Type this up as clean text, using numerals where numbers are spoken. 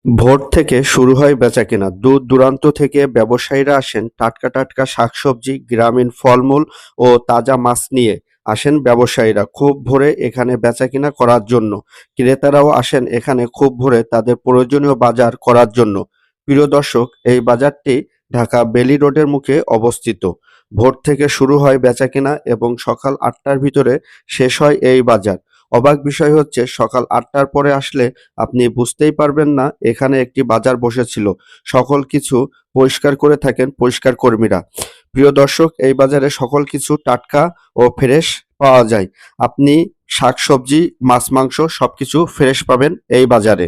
ভোর থেকে শুরু হয় বেচাকেনা। দূর দূরান্ত থেকে ব্যবসায়ীরা আসেন টাটকা টাটকা শাকসবজি, গ্রামীণ ফলমূল ও তাজা মাছ নিয়ে। আসেন ব্যবসায়ীরা খুব ভোরে এখানে বেচাকেনা করার জন্য। ক্রেতারাও আসেন এখানে খুব ভোরে তাদের প্রয়োজনীয় বাজার করার জন্য। প্রিয় দর্শক, এই বাজারটি ঢাকা বেলি রোডের মুখে অবস্থিত। ভোর থেকে শুরু হয় বেচাকেনা এবং সকাল ৮টার ভিতরে শেষ হয় এই বাজার। অবাক বিষয় হচ্ছে সকাল ৮টার পরে আসলে আপনি বুঝতেই পারবেন না এখানে একটি বাজার বসেছিল। সকল কিছু পরিষ্কার করে থাকেন পরিষ্কার কর্মীরা। প্রিয় দর্শক, এই বাজারে সকল কিছু টাটকা ও ফ্রেশ পাওয়া যায়। আপনি শাকসবজি, মাছ-মাংস সবকিছু ফ্রেশ পাবেন এই বাজারে।